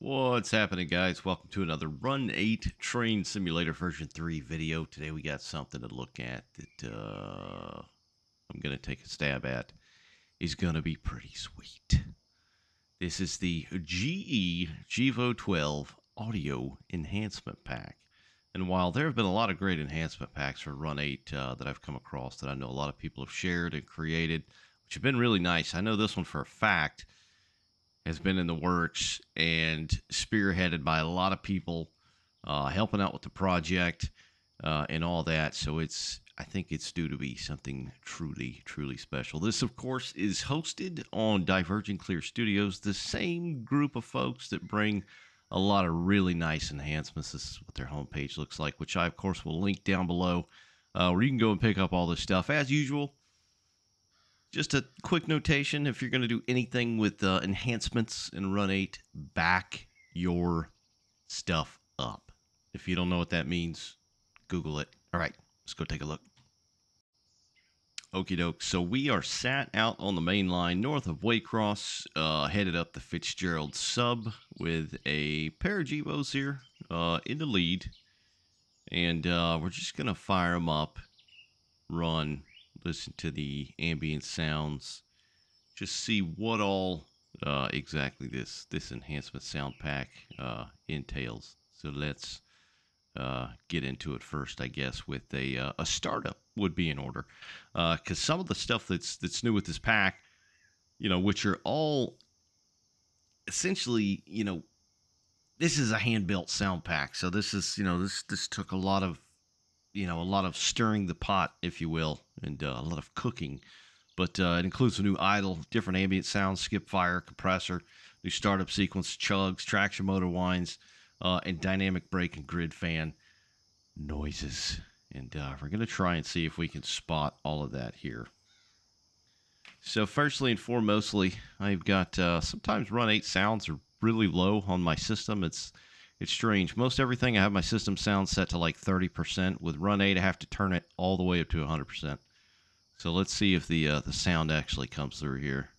What's happening, guys? Welcome to another Run 8 Train Simulator version 3 video. Today we got something to look at that I'm going to take a stab at. Is going to be pretty sweet. This is the Gevo 12 Audio Enhancement Pack. And while there have been a lot of great enhancement packs for Run 8 that I've come across that I know a lot of people have shared and created, which have been really nice. I know this one for a fact has been in the works and spearheaded by a lot of people helping out with the project and all that. So I think it's due to be something truly, truly special. This, of course, is hosted on Diverging Clear Studios, the same group of folks that bring a lot of really nice enhancements. This is what their homepage looks like, which I, of course, will link down below, where you can go and pick up all this stuff. As usual, just a quick notation, if you're going to do anything with enhancements in Run 8, back your stuff up. If you don't know what that means, Google it. All right, let's go take a look. Okie doke. So we are sat out on the main line north of Waycross, headed up the Fitzgerald sub with a pair of Gevos here in the lead. And we're just going to fire them up, run, listen to the ambient sounds, just see what all exactly this enhancement sound pack entails. So let's get into it first, I guess, with a startup would be in order, because some of the stuff that's new with this pack, which are all essentially, this is a hand-built sound pack. So this is, this took a lot of stirring the pot, if you will, and a lot of cooking. But it includes a new idle, different ambient sounds, skip fire, compressor, new startup sequence, chugs, traction motor whines, and dynamic brake and grid fan noises. And we're going to try and see if we can spot all of that here. So firstly and foremostly, I've got sometimes Run 8 sounds are really low on my system. It's strange. Most everything I have my system sound set to like 30%. With Run 8, I have to turn it all the way up to 100%. So let's see if the sound actually comes through here.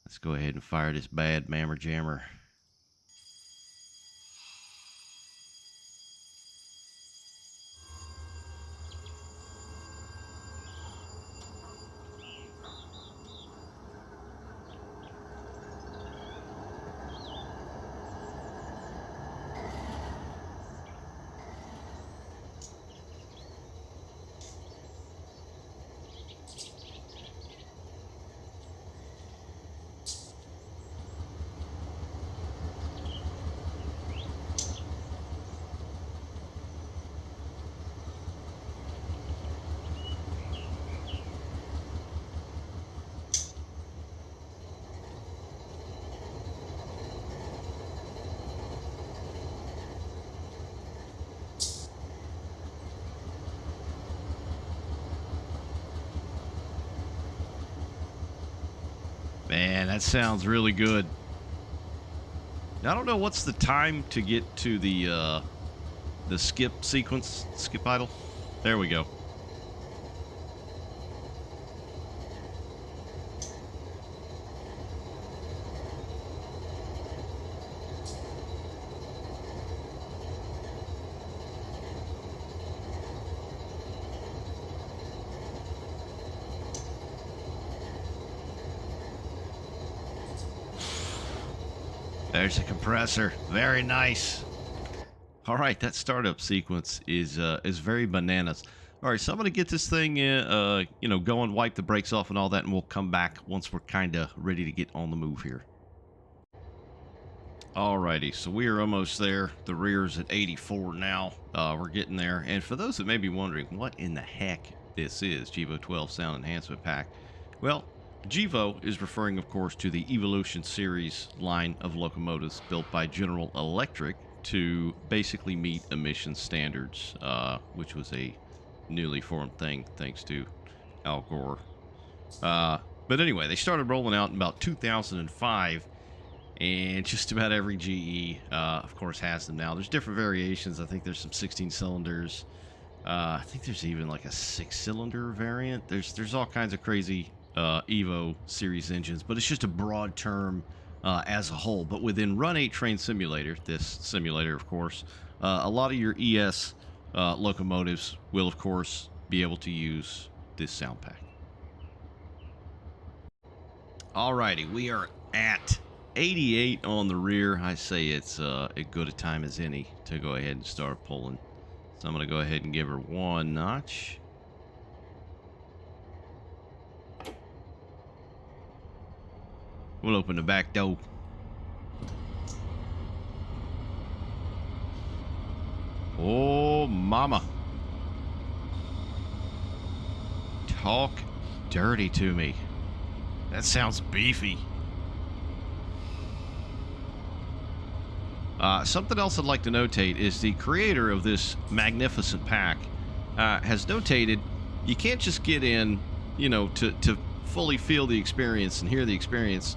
Let's go ahead and fire this bad mammer jammer. Man, that sounds really good. I don't know what's the time to get to the skip sequence, skip idle. There we go. There's a compressor. Very nice. All right, that startup sequence is very bananas. All right, so I'm gonna get this thing, going, wipe the brakes off and all that, and we'll come back once we're kind of ready to get on the move here. Alrighty, so we are almost there. The rear's at 84 now. We're getting there. And for those that may be wondering what in the heck this is, Gevo 12 Sound Enhancement Pack, well, Gevo is referring, of course, to the Evolution Series line of locomotives built by General Electric to basically meet emission standards, which was a newly formed thing thanks to Al Gore. But anyway, they started rolling out in about 2005, and just about every GE, of course, has them now. There's different variations. I think there's some 16 cylinders. I think there's even like a 6-cylinder variant. There's all kinds of crazy Evo series engines, but it's just a broad term as a whole. But within Run 8 Train Simulator, this simulator, of course, a lot of your ES locomotives will, of course, be able to use this sound pack. Alrighty, we are at 88 on the rear. I say it's as good a time as any to go ahead and start pulling. So I'm going to go ahead and give her one notch. We'll open the back door. Oh, mama. Talk dirty to me. That sounds beefy. Something else I'd like to notate is the creator of this magnificent pack has notated you can't just get in, you know, to fully feel the experience and hear the experience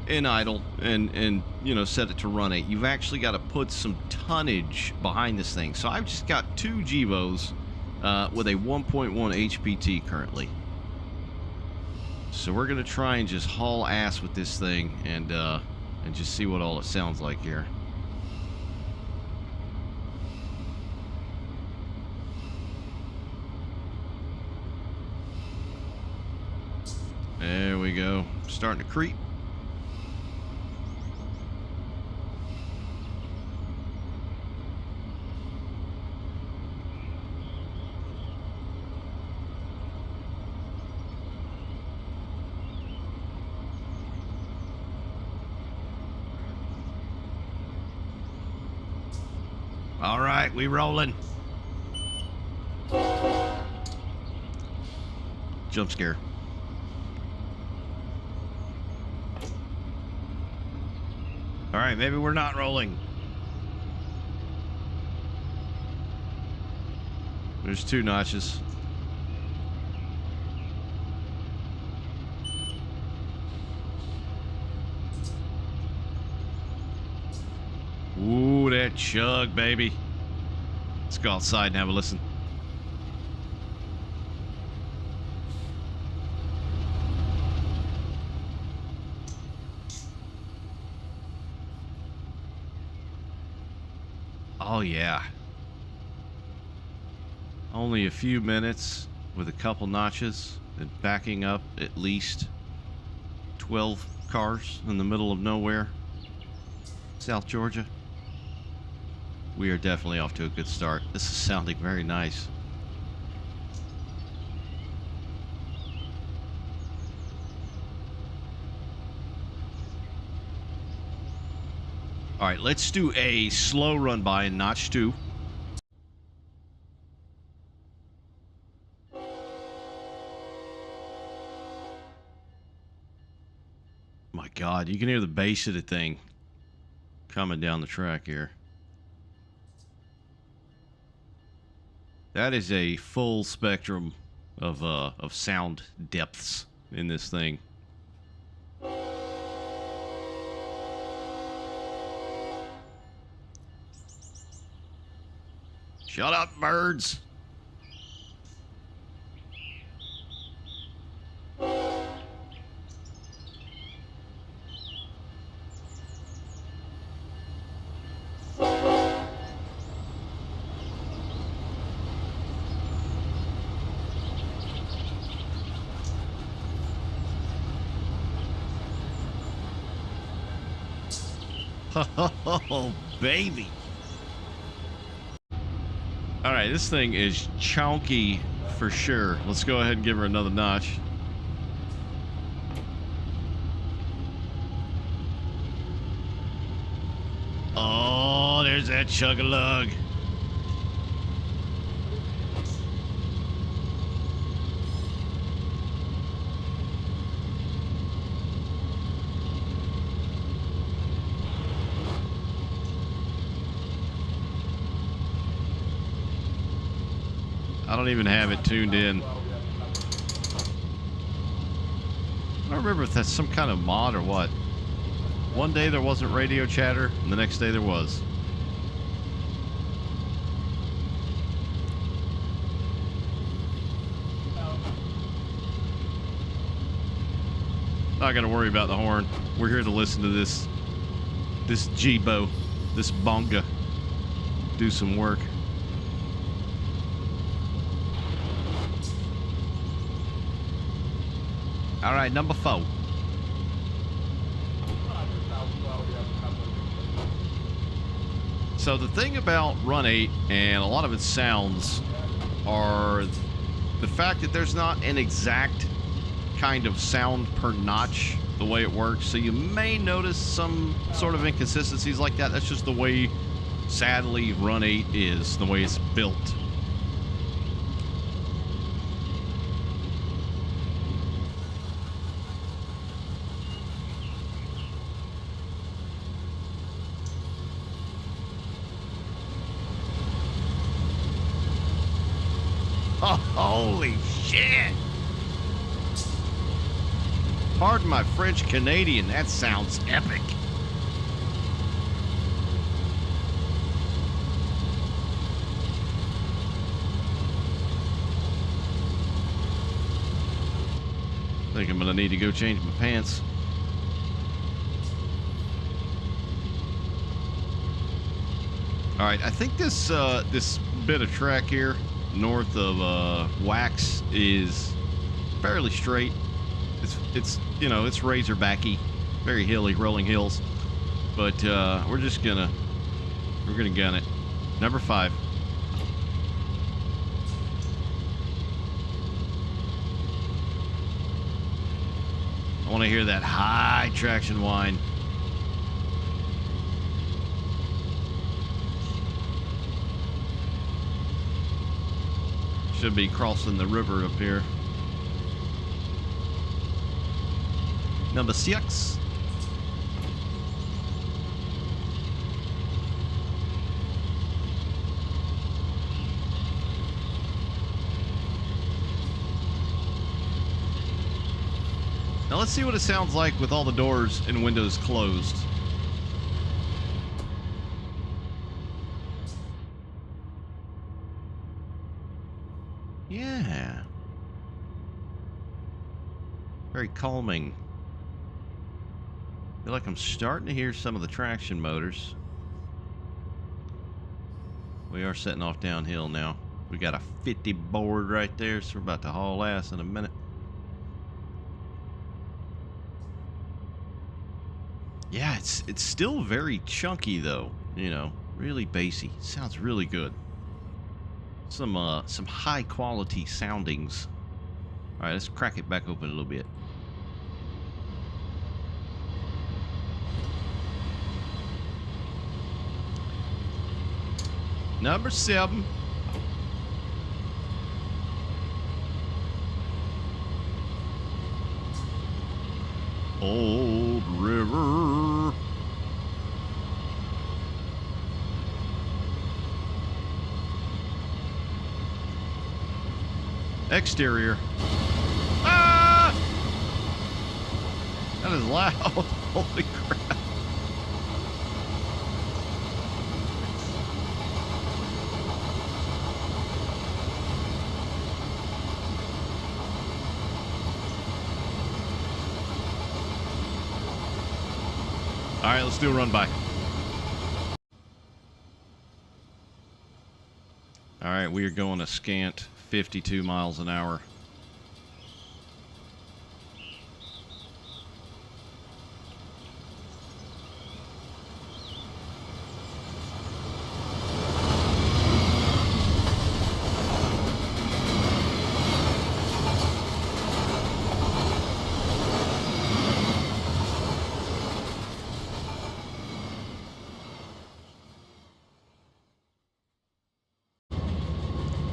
in idle and you know, set it to run 8. You've actually got to put some tonnage behind this thing. So I've just got 2 Gevos with a 1.1 HPT currently. So we're gonna try and just haul ass with this thing and just see what all it sounds like here. There we go. Starting to creep. All right, we rolling. Jump scare. All right, maybe we're not rolling. There's 2 notches. Ooh, that chug, baby. Let's go outside and have a listen. Oh, yeah. Only a few minutes with a couple notches and backing up at least 12 cars in the middle of nowhere, South Georgia. We are definitely off to a good start. This is sounding very nice. All right, let's do a slow run by in notch 2. My God, you can hear the bass of the thing coming down the track here. That is a full spectrum of sound depths in this thing. Shut up, birds. Oh, baby. All right, this thing is chunky for sure. Let's go ahead and give her another notch. Oh, there's that chug-a-lug. I don't even have it tuned in. I don't remember if that's some kind of mod or what. One day there wasn't radio chatter, and the next day there was. Not gonna worry about the horn. We're here to listen to this Gevo, this Bonga, do some work. All right, number 4. So the thing about Run 8 and a lot of its sounds are the fact that there's not an exact kind of sound per notch the way it works. So you may notice some sort of inconsistencies like that. That's just the way, sadly, Run 8 is, the way it's built. Oh, holy shit! Pardon my French Canadian, that sounds epic. I think I'm gonna need to go change my pants. Alright, I think this this bit of track here north of Wax is fairly straight. It's you know, it's razorbacky, very hilly, rolling hills. But we're gonna gun it. Number 5. I want to hear that high traction whine. Should be crossing the river up here. Number 6. Now let's see what it sounds like with all the doors and windows closed. Yeah. Very calming. I feel like I'm starting to hear some of the traction motors. We are setting off downhill now. We got a 50 board right there, so we're about to haul ass in a minute. Yeah, it's still very chunky though, you know, really bassy. Sounds really good. Some high quality soundings. All right, let's crack it back open a little bit. Number 7. Old River. Exterior. Ah! That is loud. Holy crap. All right, let's do a run by. All right, we are going a scant 52 miles an hour.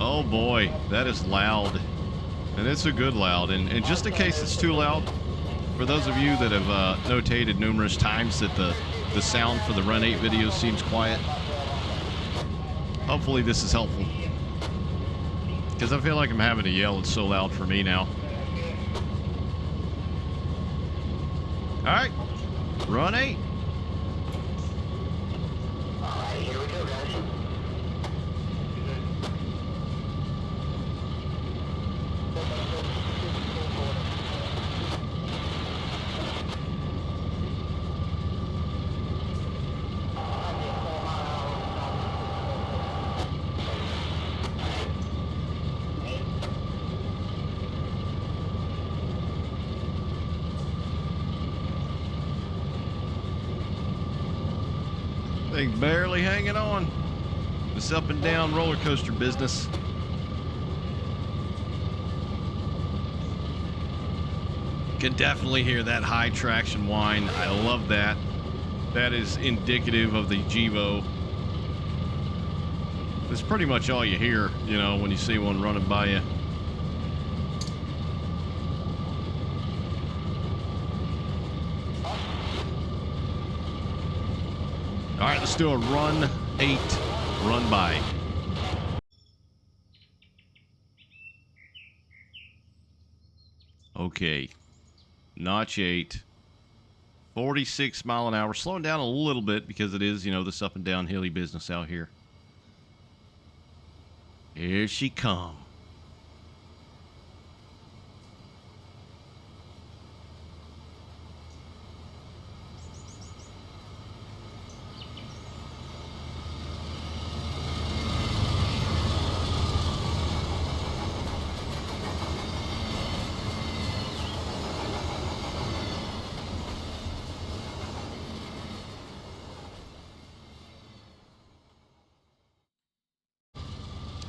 Oh boy, that is loud. And it's a good loud. And just in case it's too loud, for those of you that have notated numerous times that the sound for the Run 8 video seems quiet, hopefully this is helpful. Because I feel like I'm having to yell, it's so loud for me now. Alright, Run 8. Here we go, guys. Thing barely hanging on. This up and down roller coaster business. Can definitely hear that high traction whine. I love that. That is indicative of the Gevo. That's pretty much all you hear, you know, when you see one running by you. All right, let's do a run 8, run by. Okay, notch 8, 46 mile an hour, slowing down a little bit because it is, you know, this up and down hilly business out here. Here she comes.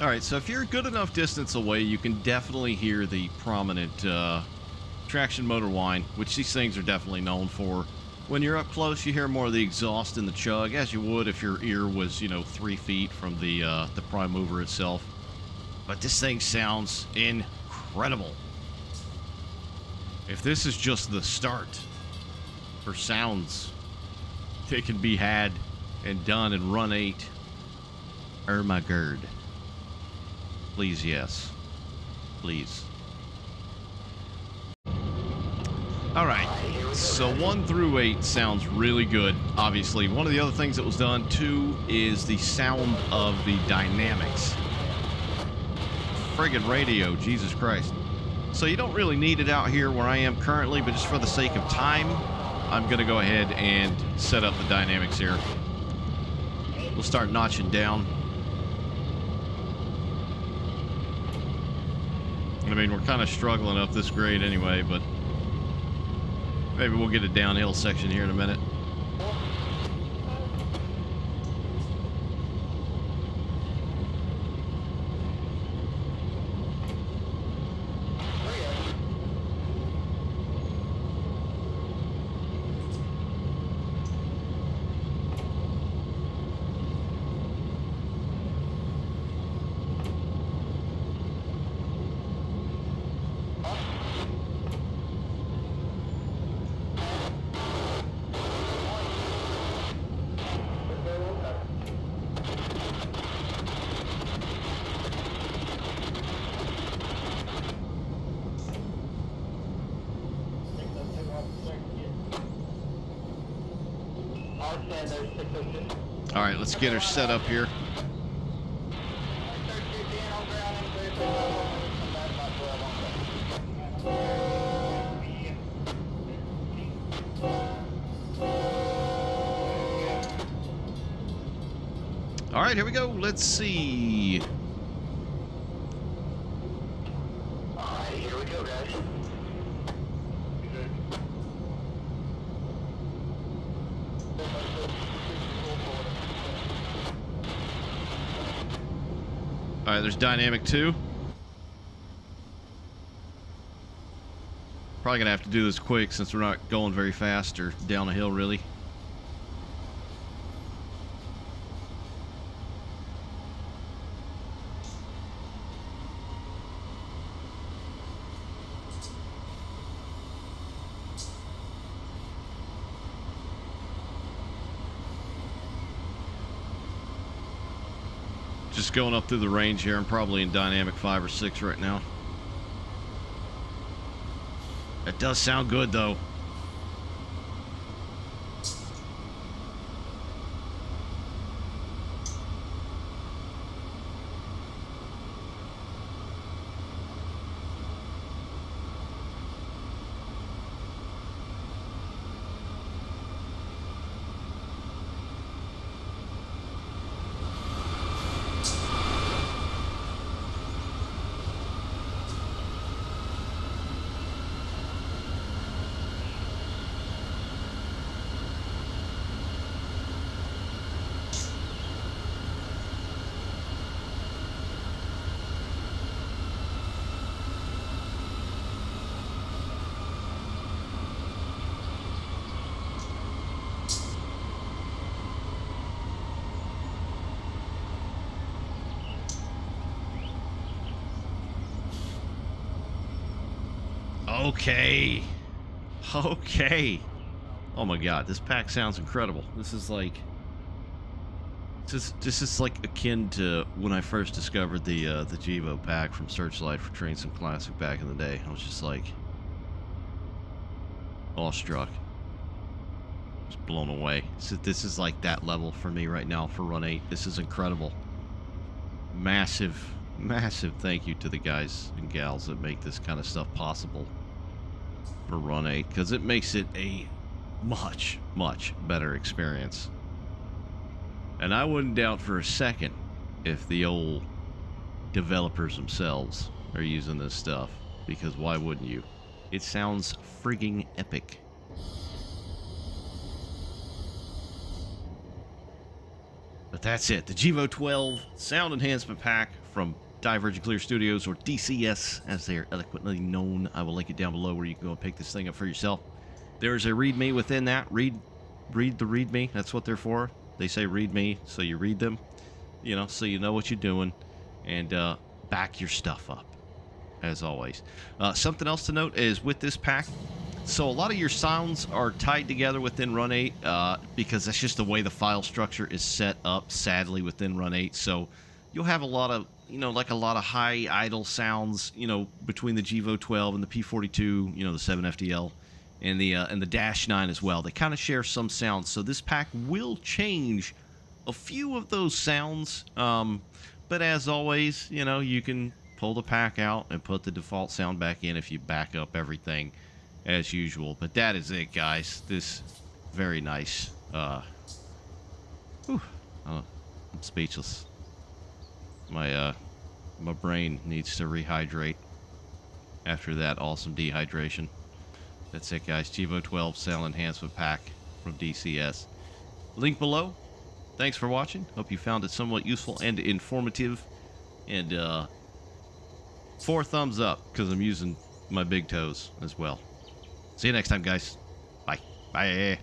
All right, so if you're a good enough distance away, you can definitely hear the prominent traction motor whine, which these things are definitely known for. When you're up close, you hear more of the exhaust and the chug, as you would if your ear was, you know, 3 feet from the prime mover itself. But this thing sounds incredible. If this is just the start for sounds that can be had and done in run 8, my gird. Please, yes. Please. All right. So 1 through 8 sounds really good. Obviously, one of the other things that was done too is the sound of the dynamics. Friggin' radio, Jesus Christ. So you don't really need it out here where I am currently, but just for the sake of time, I'm gonna go ahead and set up the dynamics here. We'll start notching down. I mean, we're kind of struggling up this grade anyway, but maybe we'll get a downhill section here in a minute. All right, let's get her set up here. All right, here we go. Let's see. All right, here we go, guys. All right, there's dynamic 2. Probably gonna have to do this quick since we're not going very fast or down a hill really. Just going up through the range here. I'm probably in dynamic 5 or 6 right now. That does sound good though. Okay. Okay. Oh my god, this pack sounds incredible. This is like... This is like akin to when I first discovered the Gevo pack from Searchlight for Train Sim Classic back in the day. I was just like... awestruck. Just blown away. So this is like that level for me right now for Run 8. This is incredible. Massive thank you to the guys and gals that make this kind of stuff possible for Run 8, because it makes it a much better experience. And I wouldn't doubt for a second if the old developers themselves are using this stuff, because why wouldn't you? It sounds frigging epic. But that's it. The Gevo 12 Sound Enhancement Pack from Divergent Clear Studios, or DCS as they are eloquently known. I will link it down below where you can go and pick this thing up for yourself. There's a README within that. Read the README. That's what they're for. They say README, so you read them, you know, so you know what you're doing, and back your stuff up, as always. Something else to note is with this pack, so a lot of your sounds are tied together within Run 8 because that's just the way the file structure is set up, sadly, within Run 8. So you'll have a lot of, you know, like a lot of high idle sounds, you know, between the Gevo 12 and the P42, you know, the 7FDL. And the Dash 9 as well. They kind of share some sounds, so this pack will change a few of those sounds. But as always, you know, you can pull the pack out and put the default sound back in if you back up everything as usual. But that is it, guys. This very nice. I'm speechless. My brain needs to rehydrate after that awesome dehydration. That's it, guys. Gevo 12 Sound Enhancement Pack from DCS. Link below. Thanks for watching. Hope you found it somewhat useful and informative. And 4 thumbs up, because I'm using my big toes as well. See you next time, guys. Bye. Bye.